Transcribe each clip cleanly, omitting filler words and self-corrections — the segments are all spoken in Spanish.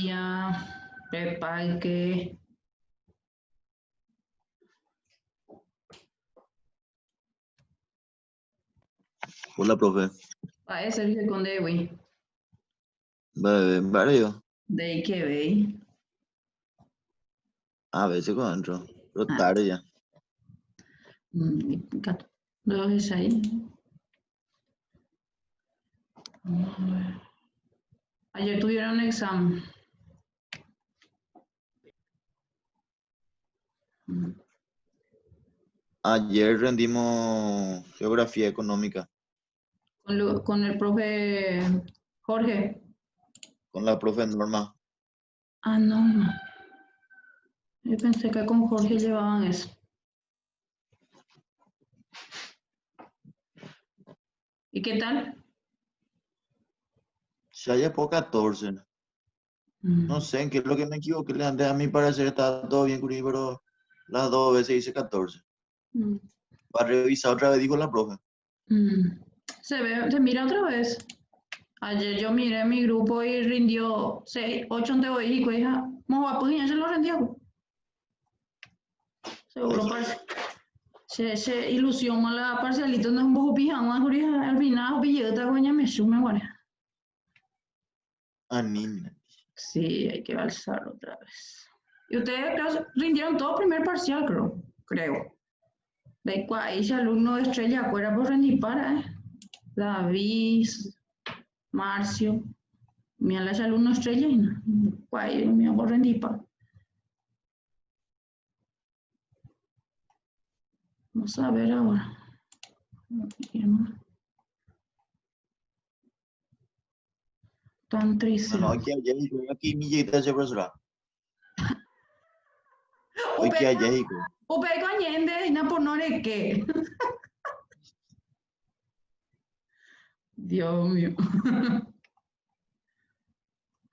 día. Prepara que... Hola, profe. Vai, Sergio, quando é, ui? Varios. Daí que veio. A veces cuando entro. Pero Ah, tarde ya. gato. Luego isso aí. Ayer tuvieron un examen. Ayer rendimos geografía económica Con el profe Jorge. con la profe Norma. Ah, no. Yo pensé que con Jorge llevaban eso. ¿Y qué tal? Ya llevo 14. No sé en qué es lo que me equivoqué. Antes a mi parecer estaba todo bien, Curi, pero las dos veces hice 14. Va a revisar otra vez, dijo la profe. Se mira otra vez. Ayer yo miré mi grupo y rindió 6, 8 ante hoy y hija, no, pues ya se lo rindió. Seguro se ilusiona la parcialito no es un poco pijama, al final billete coña me sume, bueno. Anina. Sí, hay que alzar otra vez. Y ustedes creo, rindieron todo primer parcial, creo. De ahí se alumno de estrella, afuera por rendir para, David, Marcio, mira las alumnos estrella y no, ahí me por rendir para. Vamos a ver ahora. Tan triste. No, aquí mi lleguita se profesora. Hoy que allá hijo. O pego añende y no por no de qué. Dios mío.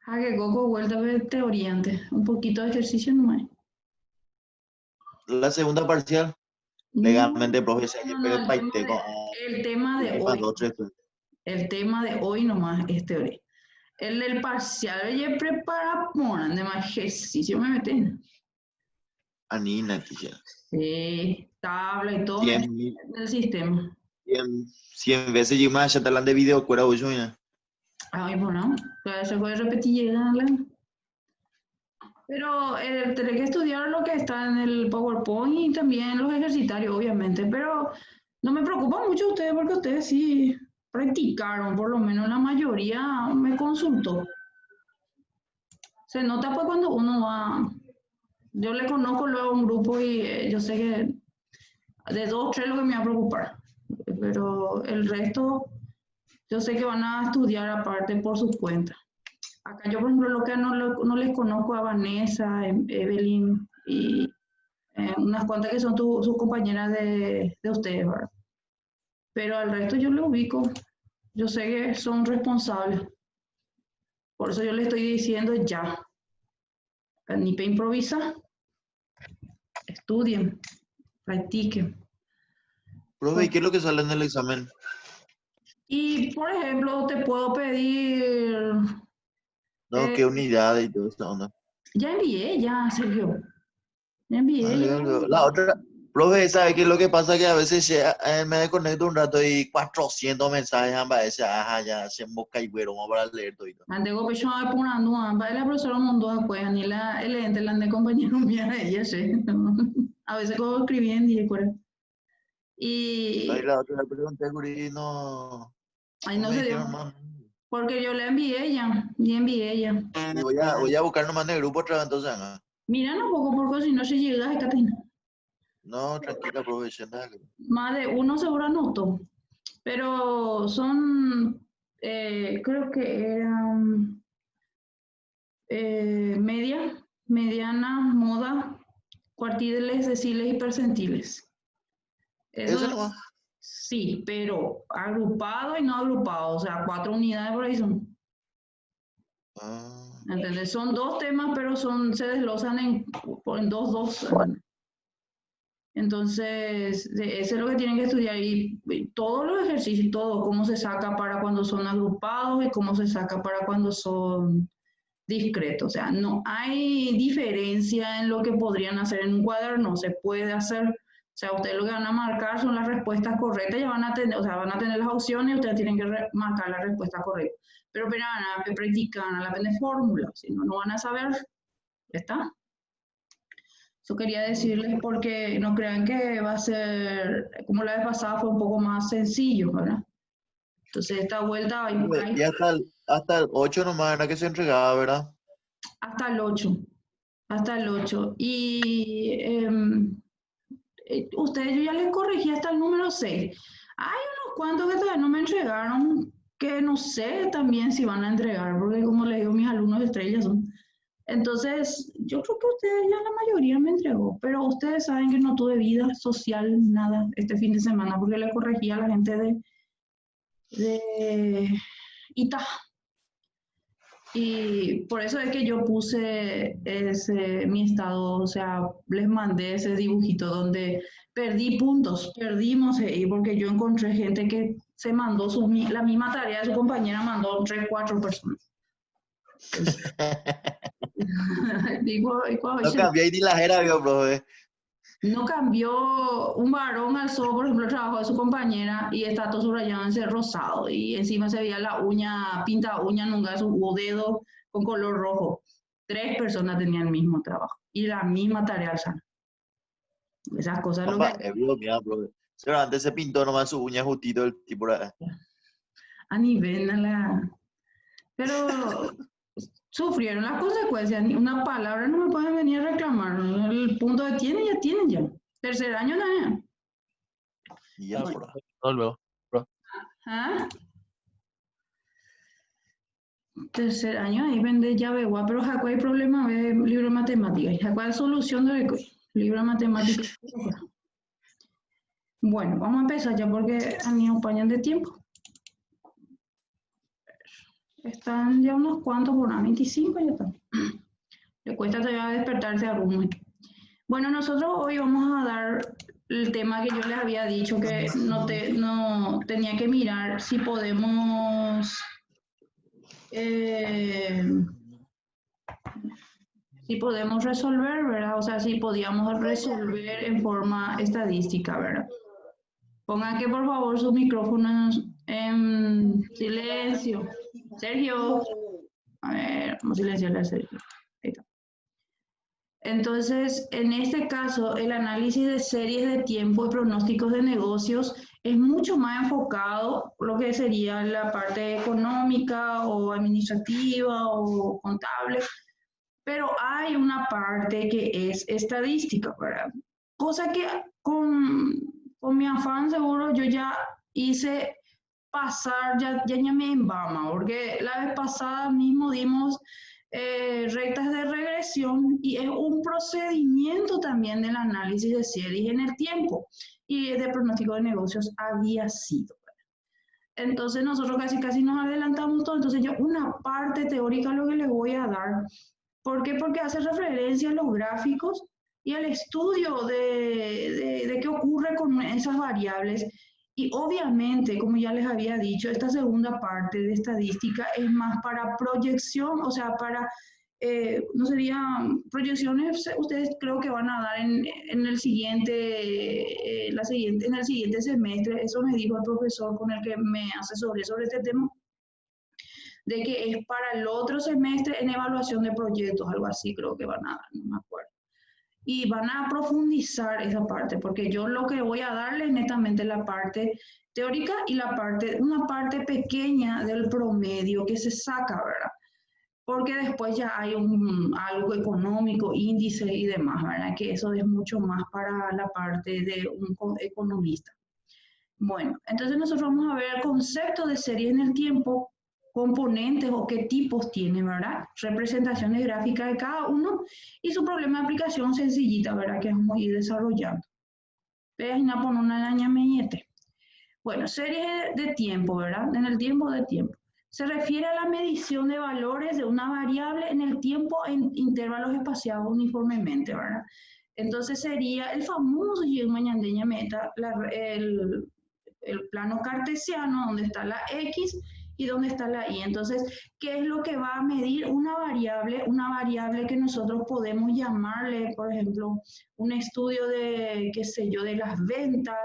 A que Coco vuelta a ver teoría antes. Un poquito de ejercicio no hay. La segunda parcial, legalmente, profe, el tema de hoy. El tema de hoy nomás es teoría. El del parcial ya prepara de más ejercicio me meten. Anina, tía. Sí, tabla y todo 100.000 el sistema. 100 veces yo más ya de video cuera hoy ya. Ay, bueno, se puede repetir pero tener que estudiar lo que está en el PowerPoint y también los ejercitarios, obviamente, pero no me preocupa mucho ustedes porque ustedes sí practicaron, por lo menos la mayoría me consultó. Se nota pues cuando uno va, yo le conozco luego a un grupo y yo sé que de 2 o 3 lo que me va a preocupar, pero el resto yo sé que van a estudiar aparte por sus cuentas. Acá yo, por ejemplo, lo que no les conozco a Vanessa, Evelyn y unas cuantas que son sus compañeras de ustedes, ¿verdad? Pero al resto yo lo ubico. Yo sé que son responsables. Por eso yo les estoy diciendo ya. Ni para improvisar. Estudien. Practiquen. Profe, ¿y qué es lo que sale en el examen? Y, por ejemplo, te puedo pedir... No, qué unidad y todo esta onda. Ya envié, ya, Sergio. Ya envié. La otra, profe, ¿sabe qué es lo que pasa? Que a veces me desconecto un rato y 400 mensajes aparece, ya se mosca y güero, vamos para leer todo. Andego pecho a punando, va la profesora Mondo a pues ni la el ente la de compañero mía ella sí. A veces como escribí en día No, y y la otra le pregunté, Guri, ay no no me se dio dijeron más. porque yo le envié ella y envié ella. Y voy a buscar nomás en el grupo otra vez, entonces, Mira un poco porque si no se llega a Catina. No, tranquila, profe, nada. Más de uno seguro anoto, pero son creo que eran mediana, moda, cuartiles, deciles y percentiles. Eso Eso nomás. sí, pero agrupado y no agrupado, o sea, 4 unidades por ahí son. ¿Entendés? Son 2 temas, pero se desglosan en dos. ¿Entendés? Entonces, eso es lo que tienen que estudiar y todos los ejercicios, todo, cómo se saca para cuando son agrupados y cómo se saca para cuando son discreto, o sea, no hay diferencia en lo que podrían hacer en un cuaderno, se puede hacer, o sea, ustedes lo que van a marcar son las respuestas correctas, ya van a tener, o sea, van a tener las opciones y ustedes tienen que marcar la respuesta correcta, pero van a practicar, van a aprender fórmulas, si no, no van a saber, ya está. Eso quería decirles porque no crean que va a ser, como la vez pasada fue un poco más sencillo, ¿verdad? Entonces esta vuelta hay Y hasta el 8 nomás era que se entregaba, ¿verdad? hasta el 8, hasta el 8. Y ustedes, yo ya les corregí hasta el número 6. Hay unos cuantos que todavía no me entregaron, que no sé también si van a entregar, porque como les digo, mis alumnos de estrella son. Entonces, yo creo que ustedes ya la mayoría me entregó, pero ustedes saben que no tuve vida social, nada, este fin de semana, porque le corregí a la gente de Ita. Y por eso es que yo puse mi estado, o sea, les mandé ese dibujito donde perdí puntos, perdimos ahí, porque yo encontré gente que se mandó la misma tarea de su compañera, mandó 3, 4 personas. Entonces, digo, No cambié ni la jera, vio, profe. no cambió, un varón alzó, por ejemplo, el trabajo de su compañera y está todo subrayado en ese rosado y encima se veía la uña, pinta uña, nunca su dedo con color rojo. 3 personas tenían el mismo trabajo y la misma tarea alzada. Esas cosas lo Papá, que... es bloqueado, profe. Seguramente se pintó nomás su uña justito el tipo. A nivel de la... Pero sufrieron las consecuencias. Una palabra no me pueden venir a reclamar. El punto de tienen, ya tienen ya. Tercer año también. Y ya, Bueno. luego. ¿Ah? Tercer año ahí vende llave guá, pero Jaco hay problema de libro de matemáticas. Jaco hay solución de libro de matemáticas. Bueno, vamos a empezar ya porque a mí acompañan de tiempo. Están ya unos cuantos por una 25 ya están. Le cuesta todavía despertarse a rumbo. Bueno, nosotros hoy vamos a dar el tema que yo les había dicho que no tenía que mirar si podemos resolver, ¿verdad? O sea, si podíamos resolver en forma estadística, ¿verdad? Pongan que por favor sus micrófonos en silencio. Sergio, a ver, vamos a silenciarle a Sergio. Ahí está. Entonces, en este caso, el análisis de series de tiempo y pronósticos de negocios es mucho más enfocado lo que sería la parte económica o administrativa o contable, pero hay una parte que es estadística, ¿verdad? Cosa que con mi afán seguro yo ya hice pasar, ya me embama, porque la vez pasada mismo dimos rectas de regresión y es un procedimiento también del análisis de series en el tiempo y de pronóstico de negocios había sido. Entonces nosotros casi nos adelantamos todo, entonces yo una parte teórica lo que les voy a dar. ¿Por qué? Porque hace referencia a los gráficos y al estudio de qué ocurre con esas variables. Y obviamente, como ya les había dicho, esta segunda parte de estadística es más para proyección, o sea, para, no serían proyecciones, ustedes creo que van a dar en el siguiente, en el siguiente semestre. Eso me dijo el profesor con el que me asesoré sobre este tema, de que es para el otro semestre en evaluación de proyectos, algo así creo que van a dar, no me acuerdo. Y van a profundizar esa parte, porque yo lo que voy a darle es netamente la parte teórica y una parte pequeña del promedio que se saca, ¿verdad? Porque después ya hay algo económico, índice y demás, ¿verdad? Que eso es mucho más para la parte de un economista. Bueno, entonces nosotros vamos a ver el concepto de serie en el tiempo, componentes o qué tipos tiene, ¿verdad? Representaciones gráficas de cada uno y su problema de aplicación sencillita, ¿verdad? Que vamos a ir desarrollando. Página por una araña meñete. Bueno, serie de tiempo, ¿verdad? En el tiempo de tiempo. Se refiere a la medición de valores de una variable en el tiempo en intervalos espaciados uniformemente, ¿verdad? Entonces sería el famoso Mañandeña meta, el plano cartesiano donde está la X y dónde está la y. Entonces, ¿qué es lo que va a medir una variable que nosotros podemos llamarle, por ejemplo, un estudio de, qué sé yo, de las ventas,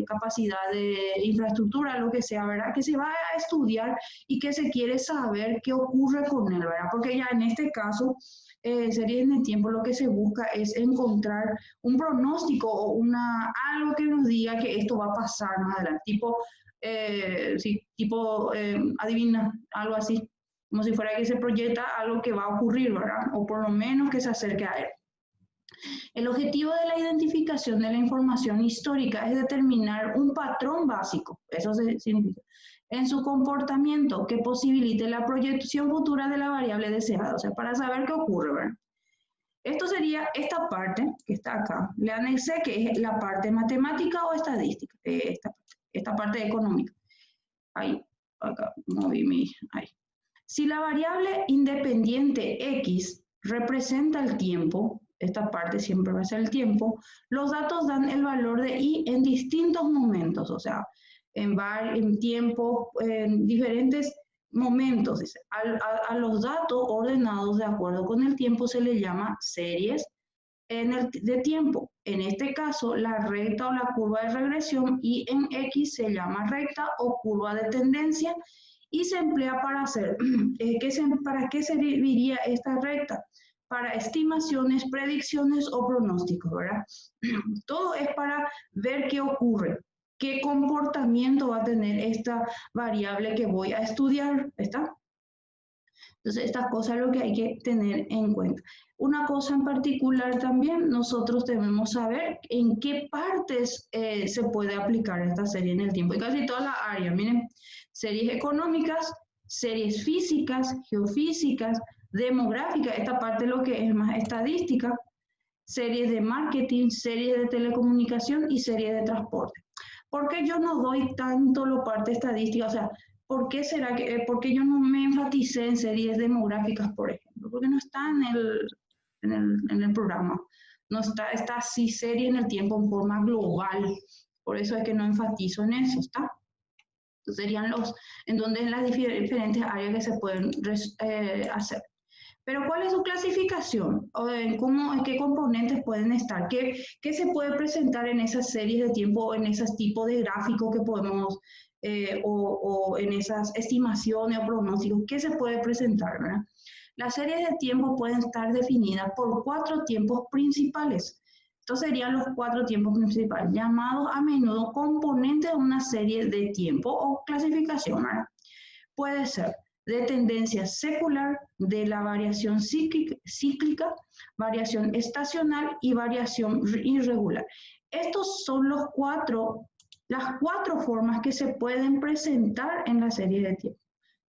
capacidad de infraestructura, lo que sea, ¿verdad? Que se va a estudiar y que se quiere saber qué ocurre con él, ¿verdad? Porque ya en este caso, series en el tiempo, lo que se busca es encontrar un pronóstico o algo que nos diga que esto va a pasar más adelante, adivina, algo así, como si fuera que se proyecta algo que va a ocurrir, ¿verdad? O por lo menos que se acerque a él. El objetivo de la identificación de la información histórica es determinar un patrón básico, eso significa, en su comportamiento que posibilite la proyección futura de la variable deseada, o sea, para saber qué ocurre, ¿verdad? Esto sería esta parte que está acá. Le anexé que es la parte matemática o estadística, esta parte económica. Ahí, acá, ahí. Si la variable independiente X representa el tiempo, esta parte siempre va a ser el tiempo, los datos dan el valor de Y en distintos momentos, o sea, en tiempos, en diferentes momentos. A los datos ordenados de acuerdo con el tiempo se le llama series de tiempo. En este caso, la recta o la curva de regresión y en X se llama recta o curva de tendencia y se emplea para hacer, ¿para qué serviría esta recta? Para estimaciones, predicciones o pronósticos, ¿verdad? Todo es para ver qué ocurre, qué comportamiento va a tener esta variable que voy a estudiar, ¿está? Entonces, estas cosas es lo que hay que tener en cuenta. Una cosa en particular también, nosotros debemos saber en qué partes se puede aplicar esta serie en el tiempo. Y casi todas las áreas, miren, series económicas, series físicas, geofísicas, demográficas, esta parte lo que es más estadística, series de marketing, series de telecomunicación y series de transporte. ¿Por qué yo no doy tanto la parte estadística? O sea, ¿por qué será que, porque yo no me enfaticé en series demográficas, por ejemplo? Porque no está en el programa. No está así serie en el tiempo en forma global. Por eso es que no enfatizo en eso, ¿está? Entonces serían en donde en las diferentes áreas que se pueden hacer. Pero ¿cuál es su clasificación? ¿O en qué componentes pueden estar? ¿Qué se puede presentar en esas series de tiempo o en esos tipos de gráficos que podemos, o en esas estimaciones o pronósticos? ¿Qué se puede presentar, verdad? Las series de tiempo pueden estar definidas por 4 tiempos principales. Estos serían los 4 tiempos principales, llamados a menudo componentes de una serie de tiempo o clasificación, ¿verdad? Puede ser de tendencia secular, de la variación cíclica, variación estacional y variación irregular. Estos son las 4 formas que se pueden presentar en la serie de tiempo.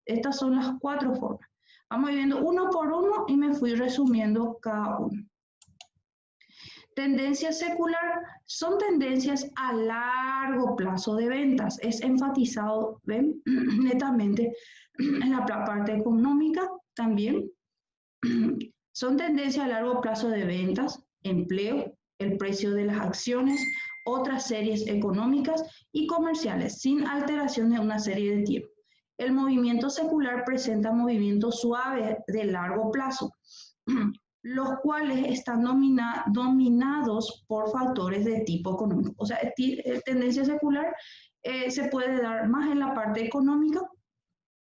Estas son las 4 formas. Vamos viendo uno por uno y me fui resumiendo cada uno. Tendencia secular son tendencias a largo plazo de ventas. Es enfatizado, ¿ven? Netamente en la parte económica también. Son tendencias a largo plazo de ventas, empleo, el precio de las acciones, otras series económicas y comerciales, sin alteración de una serie de tiempo. El movimiento secular presenta movimientos suaves de largo plazo, los cuales están dominados por factores de tipo económico. O sea, tendencia secular se puede dar más en la parte económica.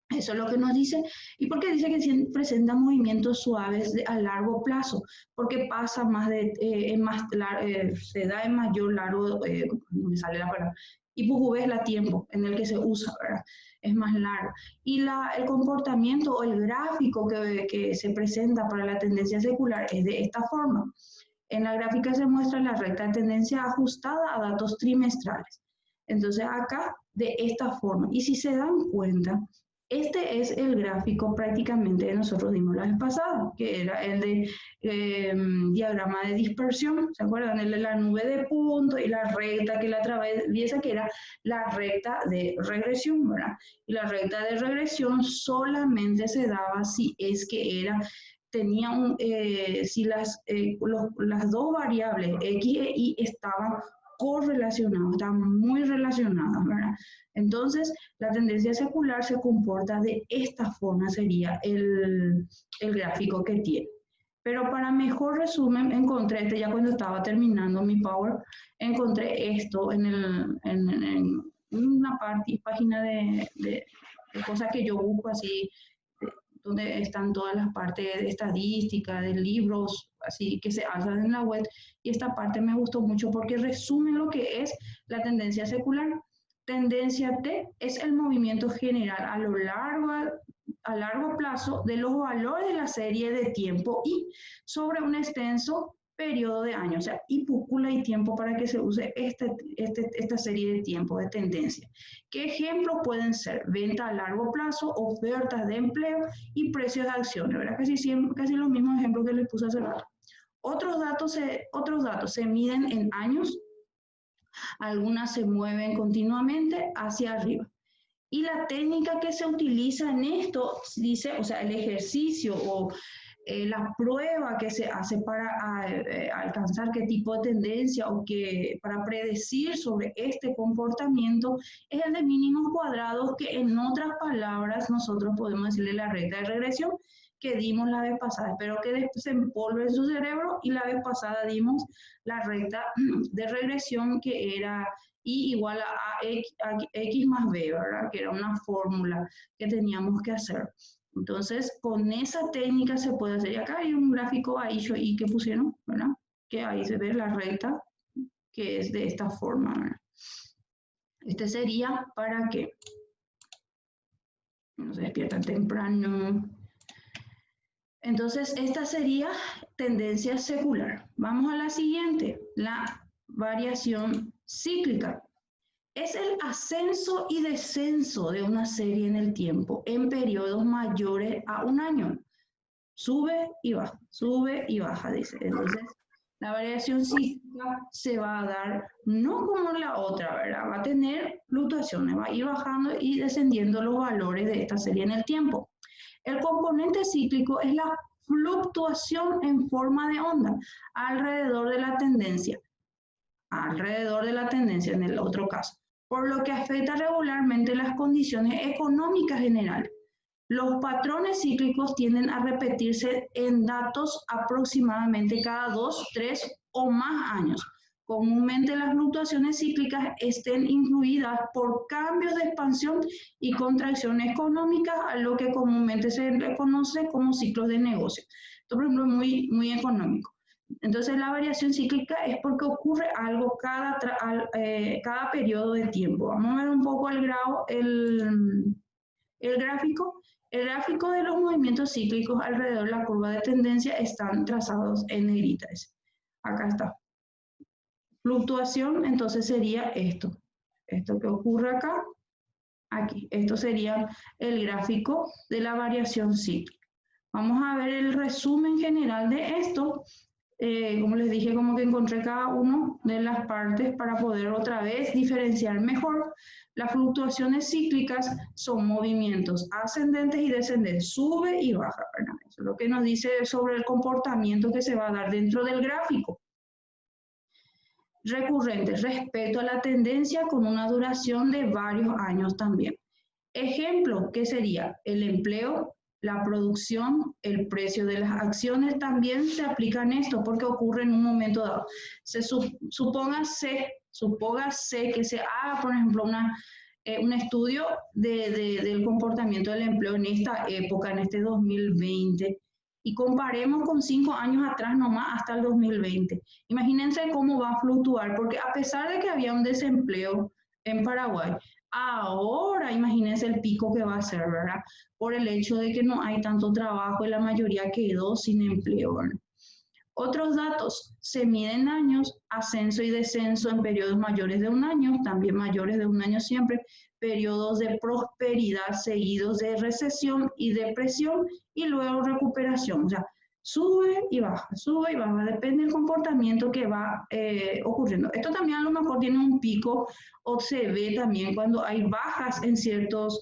Eso es lo que nos dice. ¿Y por qué dice que presenta movimientos suaves a largo plazo? Porque pasa más se da en mayor largo, no me sale la palabra, y pues es la tiempo en el que se usa, ¿verdad? Es más largo. Y el comportamiento o el gráfico que se presenta para la tendencia secular es de esta forma. En la gráfica se muestra la recta de tendencia ajustada a datos trimestrales. Entonces acá de esta forma. Y si se dan cuenta, este es el gráfico prácticamente que nosotros dimos la vez pasada, que era el de diagrama de dispersión, ¿se acuerdan? El de la nube de puntos y la recta que la atraviesa, que era la recta de regresión, ¿verdad? Y la recta de regresión solamente se daba si es que tenía si las dos variables X e Y estaban correlacionado, está muy relacionado, ¿verdad? Entonces, la tendencia secular se comporta de esta forma, sería el gráfico que tiene. Pero para mejor resumen, encontré, ya cuando estaba terminando mi Power, encontré esto en una página de cosas que yo busco así, donde están todas las partes de estadística, de libros, así que se alzan en la web, y esta parte me gustó mucho porque resume lo que es la tendencia secular. Tendencia T es el movimiento general a largo plazo de los valores de la serie de tiempo y sobre un extenso periodo de años, o sea, hipúcula y tiempo para que se use esta serie de tiempo de tendencia. ¿Qué ejemplos pueden ser? Venta a largo plazo, ofertas de empleo y precios de acciones, ¿verdad? Casi los mismos ejemplos que les puse hace rato. Otros datos se miden en años, algunas se mueven continuamente hacia arriba. Y la técnica que se utiliza en esto, dice, o sea, el ejercicio o la prueba que se hace para alcanzar qué tipo de tendencia o para predecir sobre este comportamiento es el de mínimos cuadrados, que en otras palabras nosotros podemos decirle la recta de regresión que dimos la vez pasada. Espero que después se empolve en su cerebro, y la vez pasada dimos la recta de regresión que era y igual a X más B, ¿verdad? Que era una fórmula que teníamos que hacer. Entonces, con esa técnica se puede hacer. Y acá hay un gráfico ahí que pusieron, ¿verdad? Que ahí se ve la recta, que es de esta forma, ¿verdad? Este sería para que no se despiertan temprano. Entonces, esta sería tendencia secular. Vamos a la siguiente, la variación cíclica. Es el ascenso y descenso de una serie en el tiempo en periodos mayores a un año. Sube y baja, dice. Entonces, la variación cíclica se va a dar no como la otra, ¿verdad? Va a tener fluctuaciones, va a ir bajando y descendiendo los valores de esta serie en el tiempo. El componente cíclico es la fluctuación en forma de onda alrededor de la tendencia en el otro caso, por lo que afecta regularmente las condiciones económicas generales. Los patrones cíclicos tienden a repetirse en datos aproximadamente cada 2, 3 o más años. Comúnmente las fluctuaciones cíclicas estén influidas por cambios de expansión y contracción económica, a lo que comúnmente se le conoce como ciclos de negocio. Esto, por ejemplo, es muy económico. Entonces, la variación cíclica es porque ocurre algo cada periodo de tiempo. Vamos a ver un poco el gráfico. El gráfico de los movimientos cíclicos alrededor de la curva de tendencia están trazados en negritas. Acá está. Fluctuación, entonces sería esto que ocurre acá, aquí. Esto sería el gráfico de la variación cíclica. Vamos a ver el resumen general de esto. Como les dije, como que encontré cada una de las partes para poder otra vez diferenciar mejor. Las fluctuaciones cíclicas son movimientos ascendentes y descendentes, sube y baja, ¿verdad? Eso es lo que nos dice sobre el comportamiento que se va a dar dentro del gráfico. Recurrentes respecto a la tendencia con una duración de varios años también. Ejemplo, ¿qué sería? El empleo, la producción, el precio de las acciones también se aplican esto porque ocurre en un momento dado. Supóngase que se haga, por ejemplo, un estudio del comportamiento del empleo en esta época, en este 2020, y comparemos con 5 años atrás nomás hasta el 2020. Imagínense cómo va a fluctuar, porque a pesar de que había un desempleo en Paraguay, ahora imagínense el pico que va a ser, ¿verdad? Por el hecho de que no hay tanto trabajo y la mayoría quedó sin empleo, ¿verdad? Otros datos se miden años, ascenso y descenso en periodos mayores de un año, también mayores de un año siempre, periodos de prosperidad seguidos de recesión y depresión y luego recuperación. O sea, sube y baja, depende del comportamiento que va ocurriendo. Esto también a lo mejor tiene un pico o se ve también cuando hay bajas en ciertos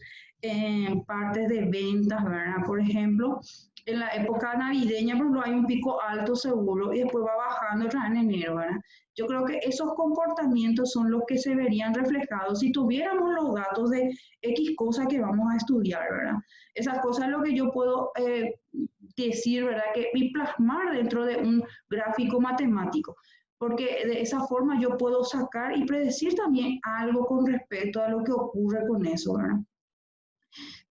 partes de ventas, ¿verdad? Por ejemplo, en la época navideña, por ejemplo, hay un pico alto seguro y después va bajando otra vez en enero, ¿verdad? Yo creo que esos comportamientos son los que se verían reflejados si tuviéramos los datos de X cosas que vamos a estudiar, ¿verdad? Esas cosas es lo que yo puedo decir, ¿verdad? Y plasmar dentro de un gráfico matemático, porque de esa forma yo puedo sacar y predecir también algo con respecto a lo que ocurre con eso, ¿verdad?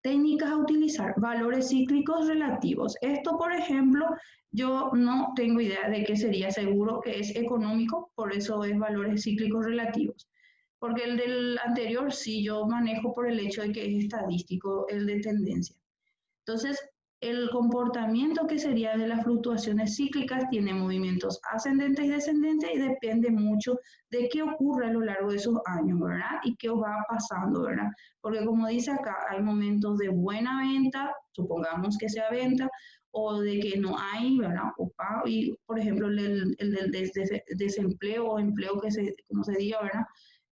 Técnicas a utilizar, valores cíclicos relativos. Esto, por ejemplo, yo no tengo idea de qué sería, seguro que es económico, por eso es valores cíclicos relativos. Porque el del anterior sí yo manejo por el hecho de que es estadístico, el de tendencia. Entonces, el comportamiento que sería de las fluctuaciones cíclicas tiene movimientos ascendentes y descendentes y depende mucho de qué ocurre a lo largo de esos años, ¿verdad? Y qué va pasando, ¿verdad? Porque como dice acá, hay momentos de buena venta, supongamos que sea venta, o de que no hay, ¿verdad? Y, por ejemplo, el del desempleo o empleo, como se diga, ¿verdad?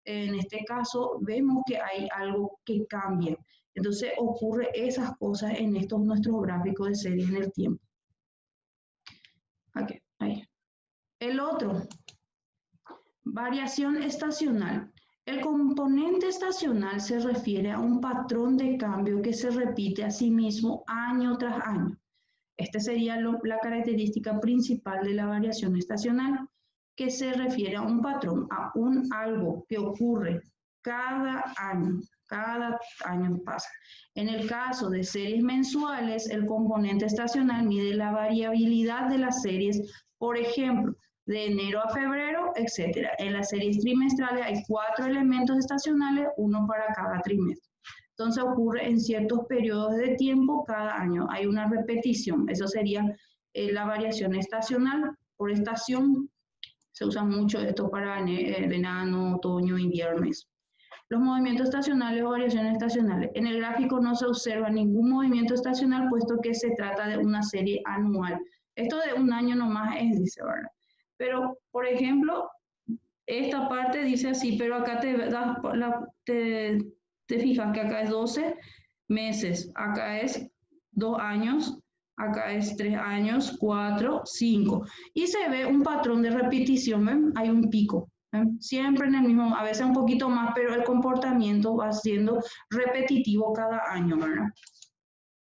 En este caso, vemos que hay algo que cambia. Entonces ocurre esas cosas en estos nuestros gráficos de serie en el tiempo. Okay, ahí. El otro, variación estacional. El componente estacional se refiere a un patrón de cambio que se repite a sí mismo año tras año. Esta sería la característica principal de la variación estacional, que se refiere a un patrón, a algo que ocurre cada año pasa. En el caso de series mensuales, el componente estacional mide la variabilidad de las series, por ejemplo, de enero a febrero, etc. En las series trimestrales hay 4 elementos estacionales, uno para cada trimestre. Entonces ocurre en ciertos periodos de tiempo cada año. Hay una repetición. Eso sería la variación estacional por estación. Se usa mucho esto para verano, otoño, invierno. Los movimientos estacionales o variaciones estacionales. En el gráfico no se observa ningún movimiento estacional, puesto que se trata de una serie anual. Esto de un año nomás es, dice, ¿verdad? Pero, por ejemplo, esta parte dice así, pero acá te fijas que acá es 12 meses, acá es 2 años, acá es 3 años, 4, 5. Y se ve un patrón de repetición, ¿ven? Hay un pico. Siempre en el mismo, a veces un poquito más, pero el comportamiento va siendo repetitivo cada año, ¿verdad?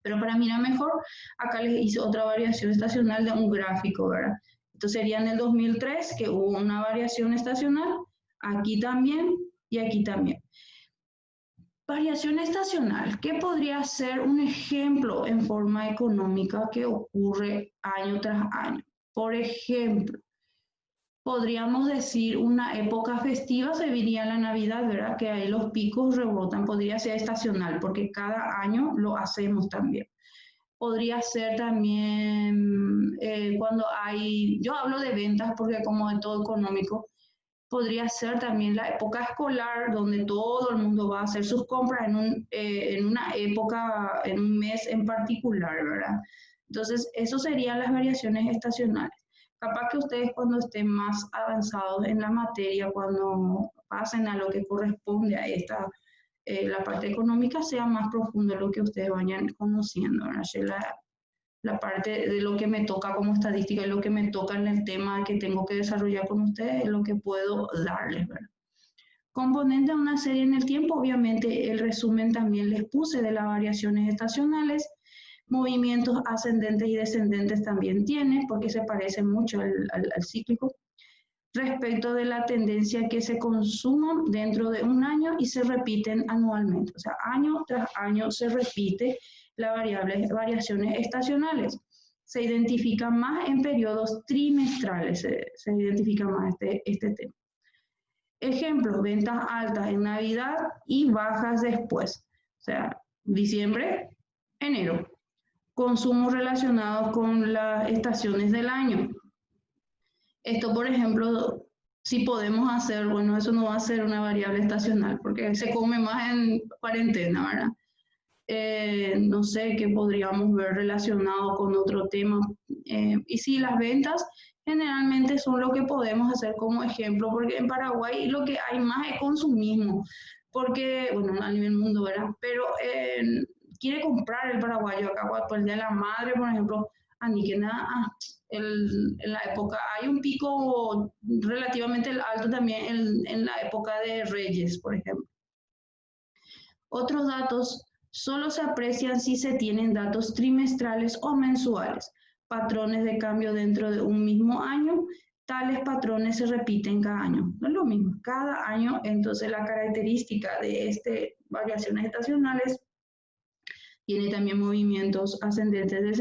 Pero para mirar mejor, acá les hice otra variación estacional de un gráfico, ¿verdad? Esto sería en el 2003, que hubo una variación estacional, aquí también y aquí también. Variación estacional, ¿qué podría ser un ejemplo en forma económica que ocurre año tras año? Por ejemplo, podríamos decir una época festiva, se diría la Navidad, ¿verdad? Que ahí los picos rebotan, podría ser estacional, porque cada año lo hacemos también. Podría ser también cuando yo hablo de ventas porque como de todo económico, podría ser también la época escolar donde todo el mundo va a hacer sus compras en una época, en un mes en particular, ¿verdad? Entonces, eso serían las variaciones estacionales. Capaz que ustedes cuando estén más avanzados en la materia, cuando pasen a lo que corresponde a la parte económica, sea más profundo lo que ustedes vayan conociendo, ¿verdad? La parte de lo que me toca como estadística y lo que me toca en el tema que tengo que desarrollar con ustedes es lo que puedo darles, ¿verdad? Componente de una serie en el tiempo, obviamente el resumen también les puse de las variaciones estacionales. Movimientos ascendentes y descendentes también tiene, porque se parece mucho al cíclico. Respecto de la tendencia que se consuman dentro de un año y se repiten anualmente. O sea, año tras año se repite las variaciones estacionales. Se identifica más en periodos trimestrales, se identifica más este tema. Ejemplo, ventas altas en Navidad y bajas después. O sea, diciembre, enero. Consumos relacionados con las estaciones del año. Esto, por ejemplo, si podemos hacer, bueno, eso no va a ser una variable estacional porque se come más en cuarentena, ¿verdad? No sé qué podríamos ver relacionado con otro tema. Y sí, las ventas generalmente son lo que podemos hacer como ejemplo, porque en Paraguay lo que hay más es consumismo. porque, bueno, a nivel mundo, ¿verdad? Pero quiere comprar el paraguayo acá por el Día de la Madre, por ejemplo, que nada, en la época, hay un pico relativamente alto también en la época de Reyes, por ejemplo. Otros datos solo se aprecian si se tienen datos trimestrales o mensuales, patrones de cambio dentro de un mismo año. Tales patrones se repiten cada año. No es lo mismo, cada año. Entonces la característica de variaciones estacionales tiene también movimientos ascendentes,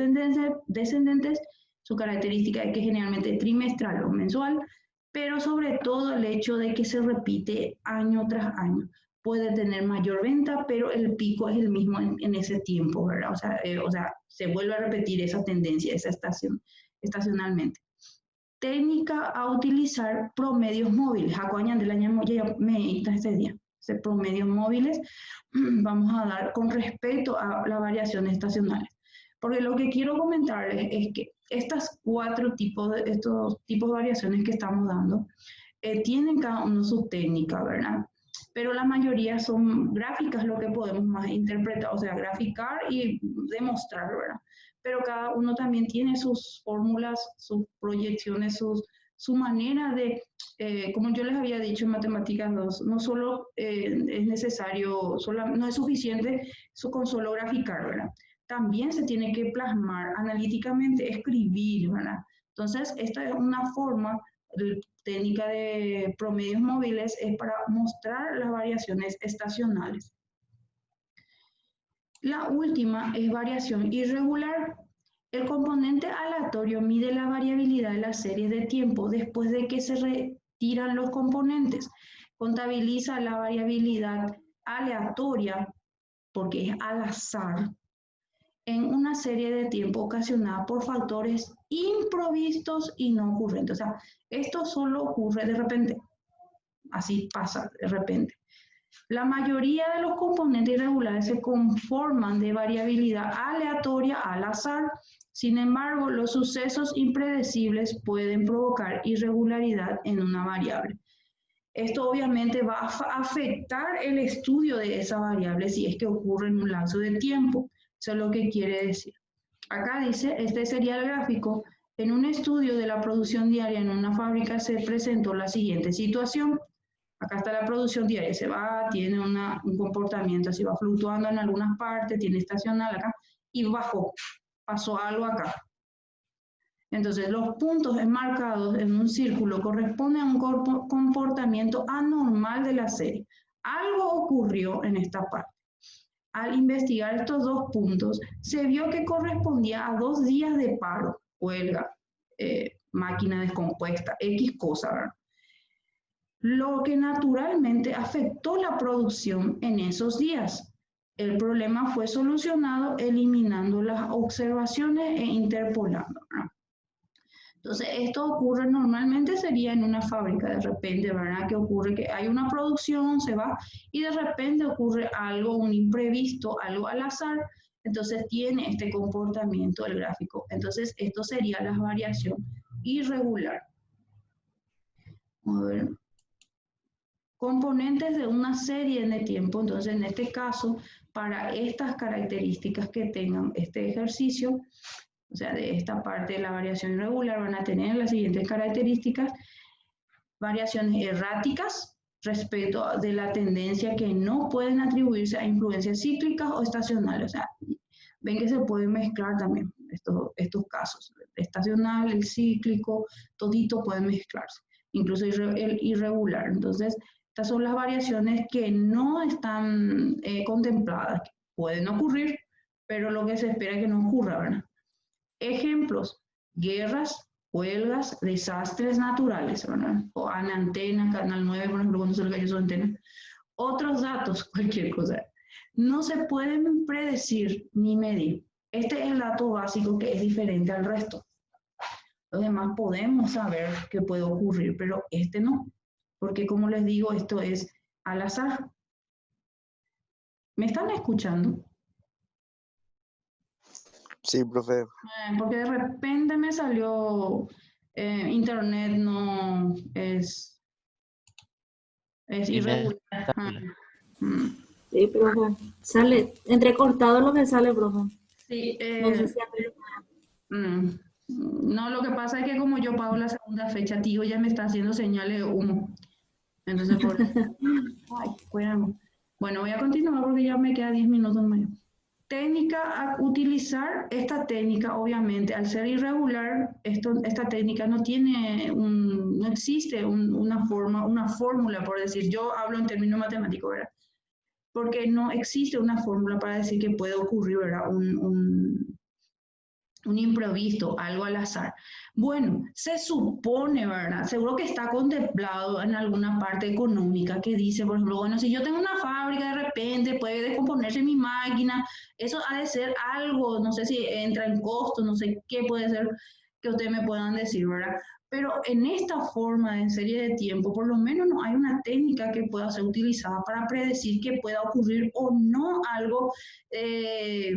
descendentes. Su característica es que generalmente es trimestral o mensual, pero sobre todo el hecho de que se repite año tras año. Puede tener mayor venta, pero el pico es el mismo en ese tiempo, ¿verdad? O sea, se vuelve a repetir esa tendencia, esa estacionalmente. Técnica a utilizar promedios móviles. Acoñan del año ya me este día. Promedios móviles vamos a dar con respecto a las variaciones estacionales. Porque lo que quiero comentarles es que estos tipos de variaciones que estamos dando tienen cada uno su técnica, ¿verdad? Pero la mayoría son gráficas, lo que podemos más interpretar, o sea, graficar y demostrar, ¿verdad? Pero cada uno también tiene sus fórmulas, sus proyecciones, su manera de, como yo les había dicho en Matemáticas 2, no solo es necesario, no es suficiente con solo graficar, ¿verdad? También se tiene que plasmar analíticamente, escribir, ¿verdad? Entonces, esta es una forma técnica de promedios móviles es para mostrar las variaciones estacionales. La última es variación irregular. El componente aleatorio mide la variabilidad de las series de tiempo después de que se retiran los componentes. Contabiliza la variabilidad aleatoria, porque es al azar, en una serie de tiempo ocasionada por factores imprevistos y no ocurrentes. O sea, esto solo ocurre de repente. Así pasa de repente. La mayoría de los componentes irregulares se conforman de variabilidad aleatoria al azar. Sin embargo, los sucesos impredecibles pueden provocar irregularidad en una variable. Esto obviamente va a afectar el estudio de esa variable si es que ocurre en un lapso de tiempo. Eso es lo que quiere decir. Acá dice, este sería el gráfico. En un estudio de la producción diaria en una fábrica se presentó la siguiente situación. Acá está la producción diaria, se va, tiene un comportamiento así, va fluctuando en algunas partes, tiene estacional acá, y bajó, pasó algo acá. Entonces, los puntos enmarcados en un círculo corresponden a un comportamiento anormal de la serie. Algo ocurrió en esta parte. Al investigar estos dos puntos, se vio que correspondía a 2 días de paro, huelga, máquina descompuesta, X cosa, ¿verdad? Lo que naturalmente afectó la producción en esos días. El problema fue solucionado eliminando las observaciones e interpolando, ¿verdad? Entonces, esto ocurre normalmente sería en una fábrica, de repente, ¿verdad? Que ocurre que hay una producción, se va, y de repente ocurre algo, un imprevisto, algo al azar, entonces tiene este comportamiento el gráfico. Entonces, esto sería la variación irregular. A ver. Componentes de una serie de tiempo, entonces en este caso, para estas características que tengan este ejercicio, o sea, de esta parte de la variación irregular van a tener las siguientes características: variaciones erráticas respecto de la tendencia que no pueden atribuirse a influencias cíclicas o estacionales. O sea, ven que se pueden mezclar también estos casos. El estacional, el cíclico, todito pueden mezclarse, incluso el irregular. Entonces, estas son las variaciones que no están contempladas, que pueden ocurrir, pero lo que se espera es que no ocurra, ¿verdad? Ejemplos: guerras, huelgas, desastres naturales, ¿verdad? O en antena, Canal 9, por ejemplo, cuando se le cayó su antena. Otros datos, cualquier cosa. No se pueden predecir ni medir. Este es el dato básico que es diferente al resto. Los demás podemos saber qué puede ocurrir, pero este no. Porque como les digo, esto es al azar. ¿Me están escuchando? Sí, profe. Porque de repente me salió internet no es irregular. Sí, profe. Sale entrecortado lo que sale, profe. Sí, No sé si no, lo que pasa es que como yo pago la segunda fecha, tío ya me está haciendo señales de humo. Entonces, ay, cuidado. Bueno, voy a continuar porque ya me queda 10 minutos más. Técnica a utilizar. Esta técnica, obviamente, al ser irregular, esta técnica no tiene no existe una forma, una fórmula, por decir, yo hablo en términos matemáticos, ¿verdad? Porque no existe una fórmula para decir que puede ocurrir, ¿verdad? Un imprevisto, algo al azar. Bueno, se supone, ¿verdad? Seguro que está contemplado en alguna parte económica que dice, por ejemplo, bueno, si yo tengo una fábrica, de repente puede descomponerse mi máquina, eso ha de ser algo, no sé si entra en costo, no sé qué puede ser que ustedes me puedan decir, ¿verdad? Pero en esta forma de serie de tiempo, por lo menos no hay una técnica que pueda ser utilizada para predecir que pueda ocurrir o no algo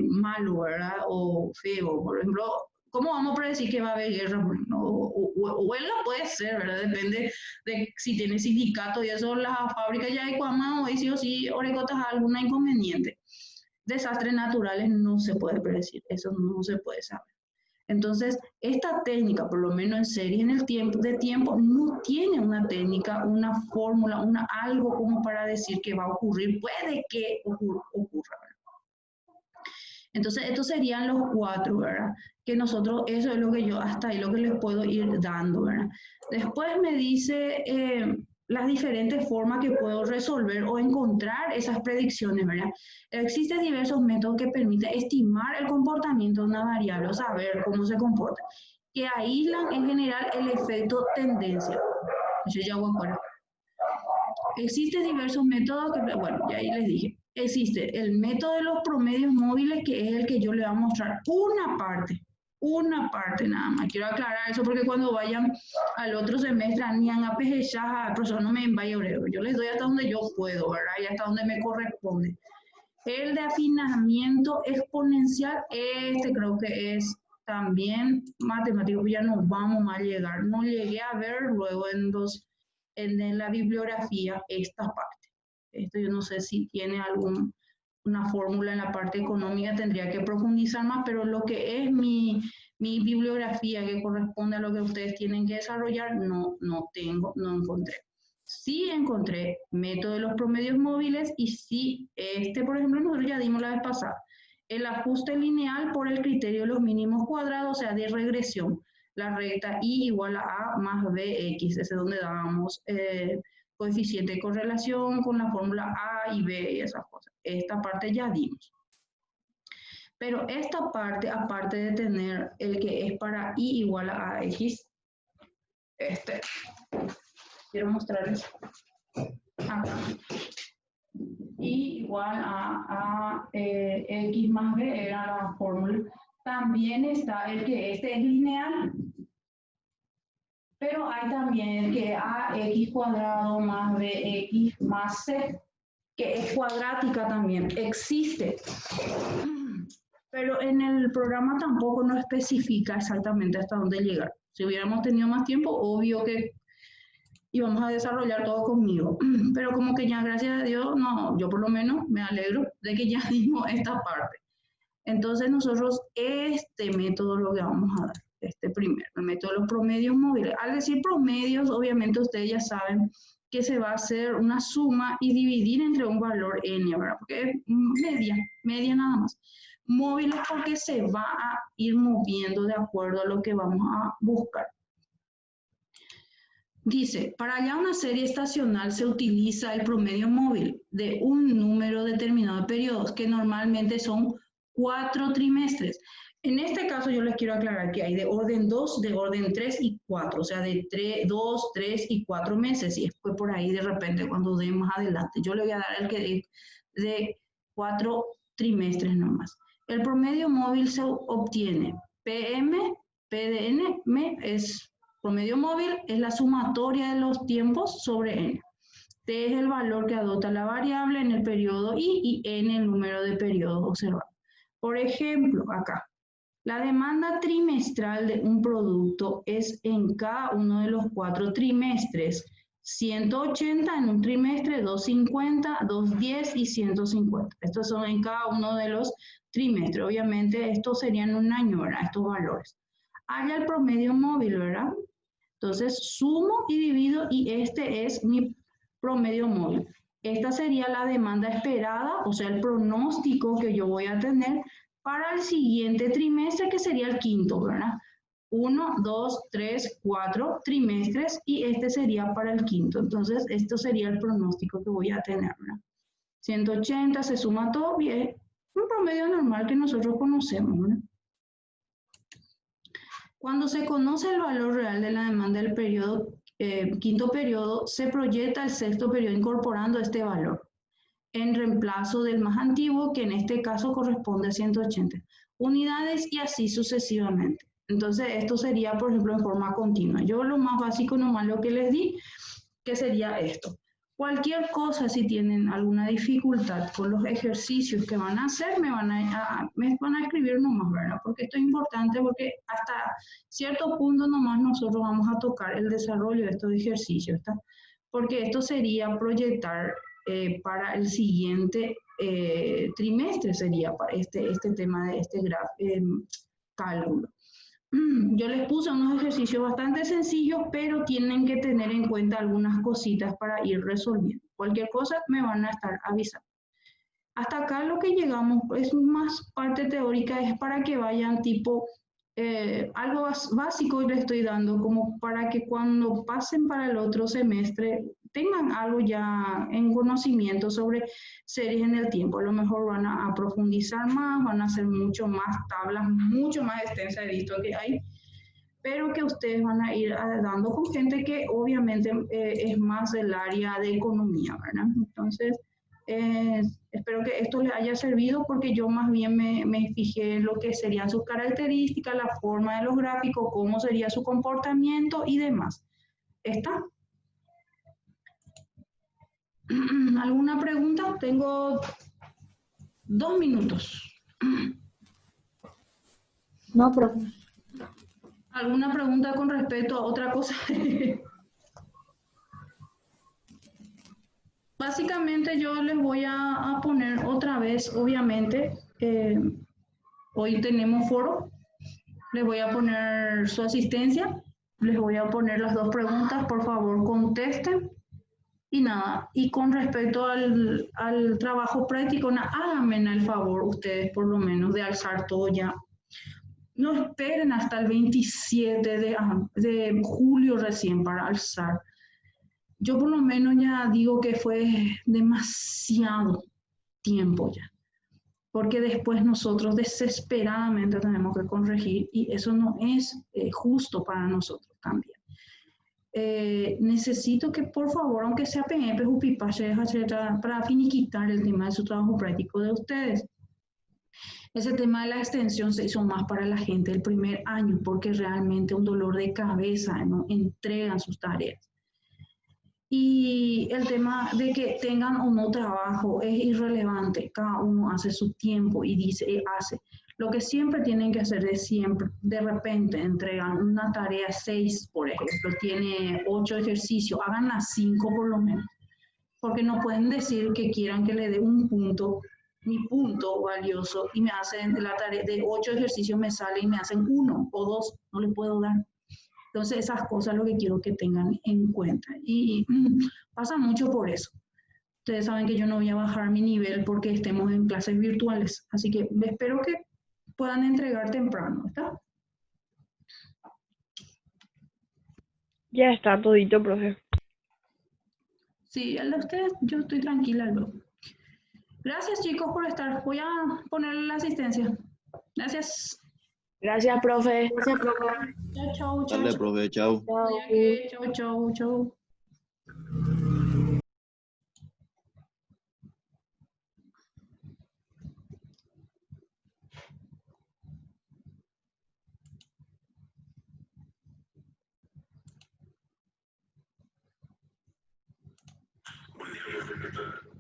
malo, ¿verdad? O feo. Por ejemplo, ¿cómo vamos a predecir que va a haber guerra? O huelga puede ser, ¿verdad? Depende de si tiene sindicato y eso, las fábricas ya hay cuama hoy sí o sí, orecotas alguna inconveniente. Desastres naturales no se puede predecir, eso no se puede saber. Entonces, esta técnica, por lo menos en serie en el tiempo, no tiene una técnica, una fórmula, algo como para decir que va a ocurrir, puede que ocurra. Entonces, estos serían los 4, ¿verdad? Que nosotros, eso es lo que yo, hasta ahí lo que les puedo ir dando, ¿verdad? Después me dice las diferentes formas que puedo resolver o encontrar esas predicciones, ¿verdad? Existen diversos métodos que permiten estimar el comportamiento de una variable, o saber cómo se comporta, que aíslan en general el efecto tendencia. Yo ya voy afuera. Existen diversos métodos que, bueno, ya ahí les dije. Existe el método de los promedios móviles, que es el que yo les voy a mostrar una parte nada más. Quiero aclarar eso porque cuando vayan al otro semestre, ni a el profesor no me vaya obrero. Yo les doy hasta donde yo puedo, ¿verdad? Y hasta donde me corresponde. El de afinamiento exponencial, este creo que es también matemático, ya no vamos a llegar. No llegué a ver luego en la bibliografía esta parte. Esto yo no sé si tiene una fórmula en la parte económica, tendría que profundizar más, pero lo que es mi bibliografía que corresponde a lo que ustedes tienen que desarrollar, no encontré. Sí encontré método de los promedios móviles y sí, por ejemplo, nosotros ya dimos la vez pasada, el ajuste lineal por el criterio de los mínimos cuadrados, o sea, de regresión. La recta y igual a A más BX, ese es donde dábamos coeficiente de correlación con la fórmula A y B y esas cosas. Esta parte ya dimos. Pero esta parte, aparte de tener el que es para Y igual a AX, quiero mostrarles acá. Y igual a X más B era la fórmula. También está el que es lineal, pero hay también el que AX cuadrado más BX más C, que es cuadrática también, existe. Pero en el programa tampoco nos especifica exactamente hasta dónde llegar. Si hubiéramos tenido más tiempo, obvio que íbamos a desarrollar todo conmigo. Pero como que ya, gracias a Dios, no, yo por lo menos me alegro de que ya dimos esta parte. Entonces nosotros este método lo que vamos a dar, primero, el método de los promedios móviles. Al decir promedios, obviamente ustedes ya saben que se va a hacer una suma y dividir entre un valor n, ¿verdad? Porque es media nada más. Móviles porque se va a ir moviendo de acuerdo a lo que vamos a buscar. Dice, para hallar una serie estacional se utiliza el promedio móvil de un número determinado de periodos, que normalmente son 4 trimestres. En este caso yo les quiero aclarar que hay de orden 2, de orden 3 y 4, o sea, de 2, 3 y 4 meses, y después por ahí de repente cuando dé más adelante. Yo le voy a dar el que es de 4 trimestres nomás. El promedio móvil se obtiene PM, PDN, es promedio móvil, es la sumatoria de los tiempos sobre n. T es el valor que adopta la variable en el periodo y n el número de periodos observados. Por ejemplo, acá, la demanda trimestral de un producto es en cada uno de los 4 trimestres 180 en un trimestre, 250, 210 y 150. Estos son en cada uno de los trimestres. Obviamente, estos serían un año, ¿verdad? Estos valores. Haya el promedio móvil, ¿verdad? Entonces, sumo y divido y este es mi promedio móvil. Esta sería la demanda esperada, o sea, el pronóstico que yo voy a tener para el siguiente trimestre, que sería el quinto, ¿verdad? 1, 2, 3, 4 trimestres y este sería para el quinto. Entonces, esto sería el pronóstico que voy a tener, ¿verdad? 180 se suma todo bien, un promedio normal que nosotros conocemos, ¿verdad? Cuando se conoce el valor real de la demanda del periodo, quinto periodo, se proyecta el sexto periodo incorporando este valor en reemplazo del más antiguo, que en este caso corresponde a 180 unidades y así sucesivamente. Entonces, esto sería, por ejemplo, en forma continua. Yo lo más básico nomás lo que les di, que sería esto. Cualquier cosa, si tienen alguna dificultad con los ejercicios que van a hacer, me van a escribir nomás, ¿verdad? Porque esto es importante porque hasta cierto punto nomás nosotros vamos a tocar el desarrollo de estos ejercicios, ¿está? Porque esto sería proyectar para el siguiente trimestre, sería para este tema de este cálculo. Yo les puse unos ejercicios bastante sencillos, pero tienen que tener en cuenta algunas cositas para ir resolviendo. Cualquier cosa me van a estar avisando. Hasta acá lo que llegamos es más parte teórica, es para que vayan tipo, algo básico les estoy dando, como para que cuando pasen para el otro semestre tengan algo ya en conocimiento sobre series en el tiempo. A lo mejor van a profundizar más, van a hacer mucho más tablas, mucho más extensas, he visto que hay, pero que ustedes van a ir dando con gente que obviamente es más del área de economía, ¿verdad? Entonces, espero que esto les haya servido porque yo más bien me fijé en lo que serían sus características, la forma de los gráficos, cómo sería su comportamiento y demás. ¿Está? ¿Alguna pregunta? Tengo 2 minutos. No, profe. ¿Alguna pregunta con respecto a otra cosa? Básicamente yo les voy a poner otra vez, obviamente, hoy tenemos foro, les voy a poner su asistencia, les voy a poner las 2 preguntas, por favor contesten. Y nada, y con respecto al trabajo práctico, háganme el favor ustedes por lo menos de alzar todo ya. No esperen hasta el 27 de julio recién para alzar. Yo por lo menos ya digo que fue demasiado tiempo ya, porque después nosotros desesperadamente tenemos que corregir y eso no es justo para nosotros también. Necesito que por favor, aunque sea PNP o PIPACHE, para finiquitar el tema de su trabajo práctico de ustedes. Ese tema de la extensión se hizo más para la gente del primer año, porque realmente un dolor de cabeza, no entregan sus tareas. Y el tema de que tengan o no trabajo es irrelevante, cada uno hace su tiempo y dice y hace. Lo que siempre tienen que hacer es siempre, de repente entregan una tarea 6, por ejemplo, tiene 8 ejercicios, hagan las 5 por lo menos, porque no pueden decir que quieran que le dé un punto, mi punto valioso, y me hacen la tarea de 8 ejercicios, me sale y me hacen 1 o 2, no le puedo dar. Entonces, esas cosas lo que quiero que tengan en cuenta. Y pasa mucho por eso. Ustedes saben que yo no voy a bajar mi nivel porque estemos en clases virtuales. Así que espero que puedan entregar temprano, ¿está? Ya está todito, profe. Sí, el de ustedes, yo estoy tranquila luego. Gracias, chicos, por estar. Voy a ponerle la asistencia. Gracias. Gracias, profe. Gracias, profe. Chau, chau, chau. Dale, profe, chao. Chau, chau, chau. Buen día, profe, ¿qué tal?